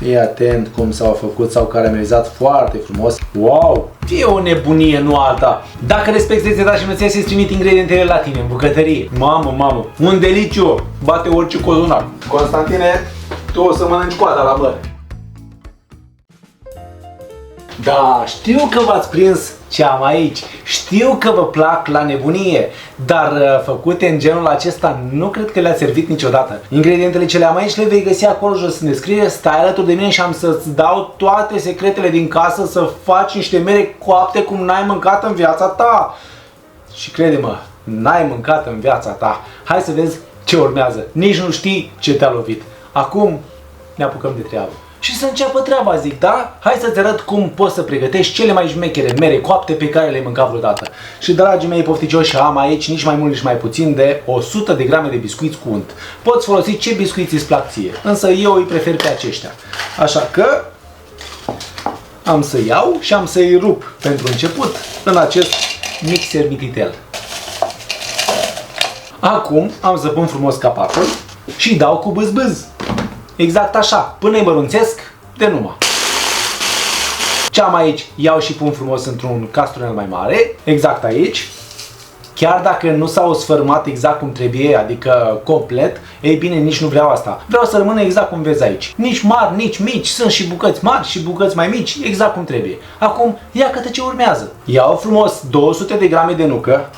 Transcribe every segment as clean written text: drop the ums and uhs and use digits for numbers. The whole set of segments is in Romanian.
Fii atent cum s-au făcut, s-au caramelizat foarte frumos. Wow! E o nebunie, nu alta. Dacă respecti rețeta și nu ți-ai să-ți trimit ingredientele la tine în bucătărie. Mamă, un deliciu! Bate orice cozonac. Constantine, tu o să mănânci coada la măr. Da, știu că v-ați prins ce am aici, știu că vă plac la nebunie, dar făcute în genul acesta nu cred că le-ați servit niciodată. Ingredientele ce le-am aici le vei găsi acolo jos în descriere, stai alături de mine și am să-ți dau toate secretele din casă să faci niște mere coapte cum n-ai mâncat în viața ta. Și crede-mă, n-ai mâncat în viața ta. Hai să vezi ce urmează, nici nu știi ce te-a lovit. Acum ne apucăm de treabă. Și să înceapă treaba, zic, da? Hai să-ți arăt cum poți să pregătești cele mai șmechere mere coapte pe care le-ai mâncat vreodată. Și, dragii mei pofticioși, am aici nici mai mult, nici mai puțin de 100 de grame de biscuiți cu unt. Poți folosi ce biscuiți îți plac ție, însă eu îi prefer pe aceștia. Așa că am să iau și am să-i rup pentru început în acest mixer mititel. Acum am să pun frumos capacul și dau cu bâz-bâz. Exact așa, până îi mărunțesc de numai. Ce am aici, iau și pun frumos într-un castronel mai mare, exact aici. Chiar dacă nu s-au sfărmat exact cum trebuie, adică complet, ei bine, nici nu vreau asta. Vreau să rămână exact cum vezi aici. Nici mari, nici mici, sunt și bucăți mari și bucăți mai mici, exact cum trebuie. Acum, ia câte ce urmează. Iau frumos 200 de grame de nucă.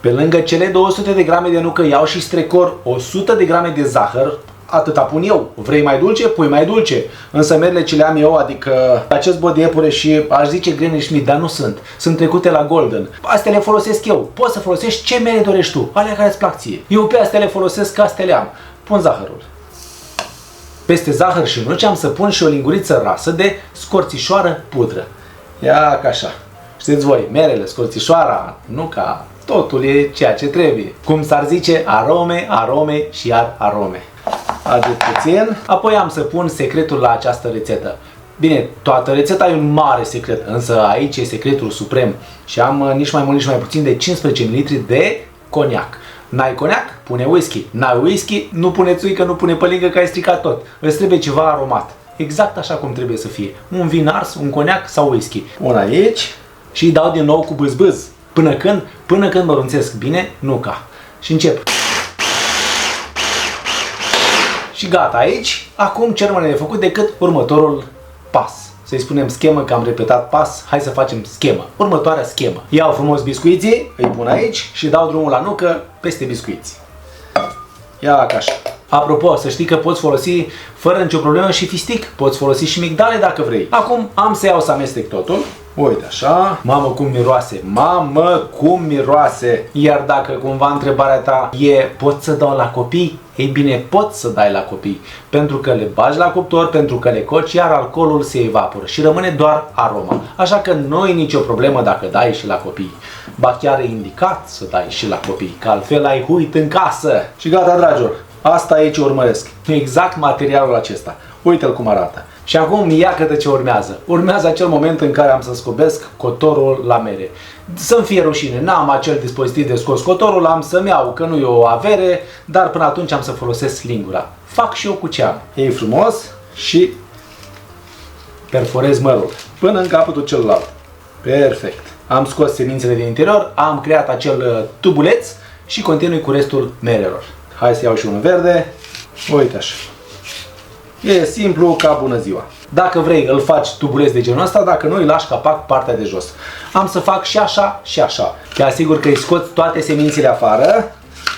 Pe lângă cele 200 de grame de nucă iau și strecor 100 de grame de zahăr. Atâta pun eu. Vrei mai dulce? Pui mai dulce. Însă merele ce le am eu, adică acest bot de iepure și aș zice Granny Smith, dar nu sunt. Sunt trecute la Golden. Astea le folosesc eu. Poți să folosești ce mere dorești tu, alea care îți plac ție. Eu pe astea le folosesc, că astea le am. Pun zahărul. Peste zahăr și nuci am să pun și o linguriță rasă de scorțișoară pudră. Ia ca așa. Știți voi, merele, scorțișoara, nuca, totul e ceea ce trebuie. Cum s-ar zice, arome, arome și iar arome. Aduc puțin, apoi am să pun secretul la această rețetă. Bine, toată rețeta e un mare secret, însă aici e secretul suprem. Și am nici mai mult, nici mai puțin de 15 ml de coniac. N-ai coniac? Pune whisky. N-ai whisky? Nu puneți uică, nu pune pălingă, că ai stricat tot. Îți trebuie ceva aromat. Exact așa cum trebuie să fie. Un vin ars, un coniac sau whisky. Pun aici și îi dau din nou cu bâz-bâz. Până când mărunțesc bine nuca. Și încep. Și gata aici. Acum ce rămâne de făcut decât următorul pas. Să-i spunem schemă, că am repetat pas. Hai să facem schemă. Următoarea schemă. Iau frumos biscuiții, îi pun aici și dau drumul la nucă peste biscuiți. Ia ca așa. Apropo, să știi că poți folosi fără nicio problemă și fistic. Poți folosi și migdale dacă vrei. Acum am să iau să amestec totul. Uite așa. Mamă cum miroase. Mamă cum miroase. Iar dacă cumva întrebarea ta e pot să dau la copii? Ei bine, poți să dai la copii. Pentru că le bagi la cuptor, pentru că le coci, iar alcoolul se evaporă și rămâne doar aroma. Așa că nu e nicio problemă dacă dai și la copii. Ba chiar e indicat să dai și la copii, că altfel ai huit în casă. Și gata, dragilor. Asta e ce urmăresc. Exact materialul acesta. Uite-l cum arată. Și acum ia câte ce urmează. Urmează acel moment în care am să scobesc cotorul la mere. Să-mi fie rușine, n-am acel dispozitiv de scos cotorul, am să-mi iau, că nu e o avere, dar până atunci am să folosesc lingura. Fac și eu cu ce am. Iei frumos și perforez mărul până în capătul celălalt. Perfect. Am scos semințele din interior, am creat acel tubuleț și continui cu restul merelor. Hai să iau și unul verde. Uite așa. E simplu ca bună ziua. Dacă vrei, îl faci tubuleț de genul ăsta, dacă nu, îi lași capac partea de jos. Am să fac și așa și așa. Te asigur că îi scoți toate semințele afară,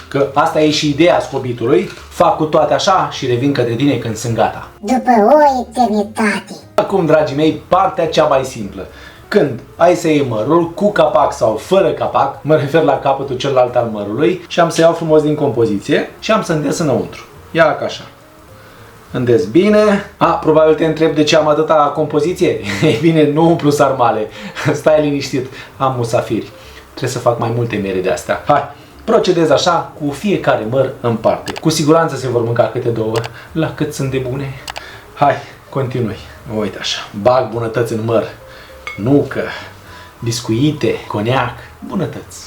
că asta e și ideea scobitului. Fac cu toate așa și revin către tine când sunt gata. După o eternitate. Acum, dragii mei, partea cea mai simplă. Când ai să iei mărul, cu capac sau fără capac, mă refer la capătul celălalt al mărului, și am să iau frumos din compoziție și am să îndes înăuntru. Ia ca așa. Îndes bine. Probabil te întreb de ce am atâta compoziție. Ei bine, nu umplu sarmale. Stai liniștit, am musafiri. Trebuie să fac mai multe mere de astea. Hai, procedez așa cu fiecare măr în parte. Cu siguranță se vor mânca câte două, la cât sunt de bune. Hai, continui. Uite așa, bag bunătăți în măr. Nucă, biscuite, coniac, bunătăți.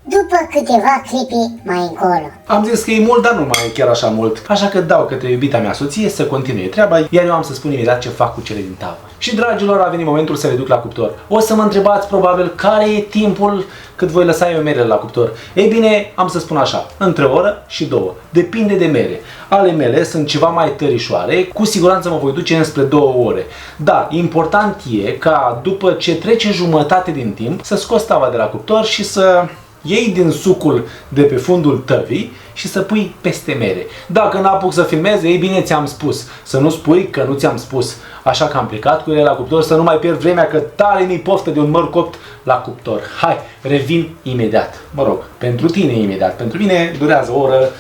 după câteva clipe mai încolo. Am zis că e mult, dar nu mai e chiar așa mult. Așa că dau către iubita mea soție să continue treaba, iar eu am să spun imediat ce fac cu cele din tavă. Și dragilor, a venit momentul să le duc la cuptor. O să mă întrebați probabil care e timpul cât voi lăsa eu merele la cuptor. Ei bine, am să spun așa, între o oră și 2. Depinde de mere. Ale mele sunt ceva mai tărișoare, cu siguranță mă voi duce înspre 2 ore. Dar important e ca după ce trece jumătate din timp să scoți tava de la cuptor și să iei din sucul de pe fundul tăvii și să pui peste mere. Dacă n-apuc să filmez, ei bine, ți-am spus. Să nu spui că nu ți-am spus. Așa că am plecat cu ele la cuptor, să nu mai pierd vremea, că tare mi poftă de un măr copt la cuptor. Hai, revin imediat. Mă rog, pentru tine imediat. Pentru mine durează o oră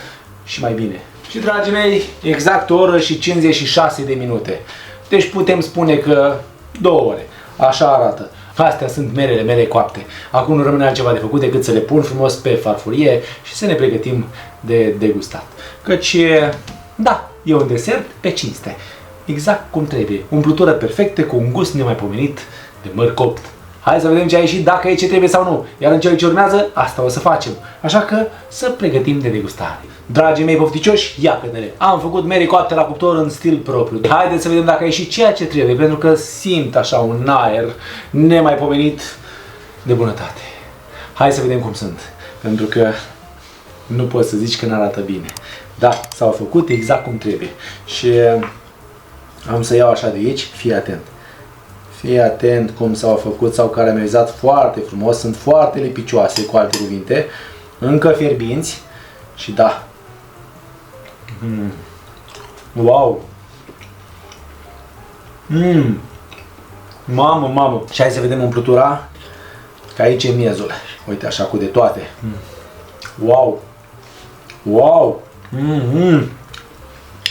și mai bine. Și, dragii mei, exact o oră și 56 de minute. Deci putem spune că 2 ore. Așa arată. Astea sunt merele mele coapte. Acum nu rămâne altceva de făcut decât să le pun frumos pe farfurie și să ne pregătim de degustat. Căci, da, e un desert pe cinste. Exact cum trebuie. Umplutură perfectă cu un gust nemaipomenit de măr copt. Hai să vedem ce a ieșit, dacă e ce trebuie sau nu. Iar în cele ce urmează, asta o să facem. Așa că să pregătim de degustare. Dragii mei pofticioși, iată-ne. Am făcut mere coapte la cuptor în stil propriu. Haideți să vedem dacă a ieșit ceea ce trebuie, pentru că simt așa un aer nemaipomenit de bunătate. Hai să vedem cum sunt, pentru că nu poți să zici că n-arată bine. Da, s-au făcut exact cum trebuie. Și am să iau așa de aici, fii atent. Fii atent cum s-au făcut, s-au caramelizat foarte frumos, sunt foarte lipicioase, cu alte cuvinte, încă fierbinți și da. Wow! Mamă! Și hai să vedem umplutura, că aici e miezul. Uite, așa cu de toate. Wow!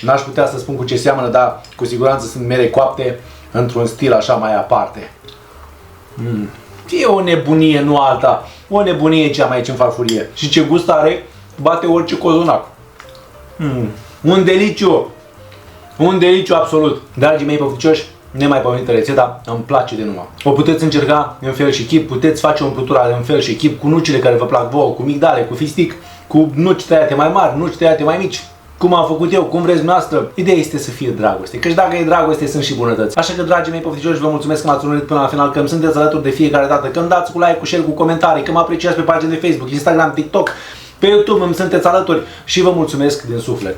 N-aș putea să spun cu ce seamănă, dar cu siguranță sunt mere coapte într-un stil așa mai aparte. E o nebunie, nu alta. O nebunie ce am aici în farfurie. Și ce gust are, bate orice cozonac. Un deliciu! Un deliciu absolut. Dragii mei pofticioși, nemaipomenită rețeta, îmi place de numai. O puteți încerca în fel și chip, puteți face o umplutură în fel și chip cu nucile care vă plac vouă, cu migdale, cu fistic, cu nuci tăiate mai mari, nuci tăiate mai mici. Cum am făcut eu, cum vreți noastră. Ideea este să fie dragoste, căci dacă e dragoste, sunt și bunătăți. Așa că, dragii mei pofticioși, vă mulțumesc că m-ați urmărit până la final, că îmi sunteți alături de fiecare dată, că îmi dați cu like, cu share, cu comentarii, că mă apreciați pe pagina de Facebook, Instagram, TikTok, pe YouTube îmi sunteți alături și vă mulțumesc din suflet.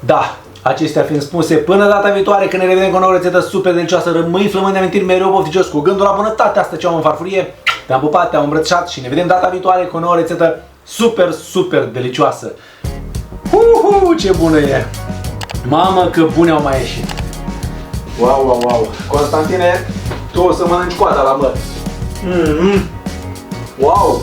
Da, acestea fiind spuse, până data viitoare, când ne revedem cu o nouă rețetă super delicioasă, rămâi flămând de amintiri mereu pofticioși, cu gândul la bunătatea asta ce am în farfurie. Te-am pupat, te-am îmbrățișat și ne vedem data viitoare cu o nouă rețetă super delicioasă. Ce bună e! Mamă, că bune au mai ieșit! Wow! Constantine, tu o să mănânci coada la măr. Wow!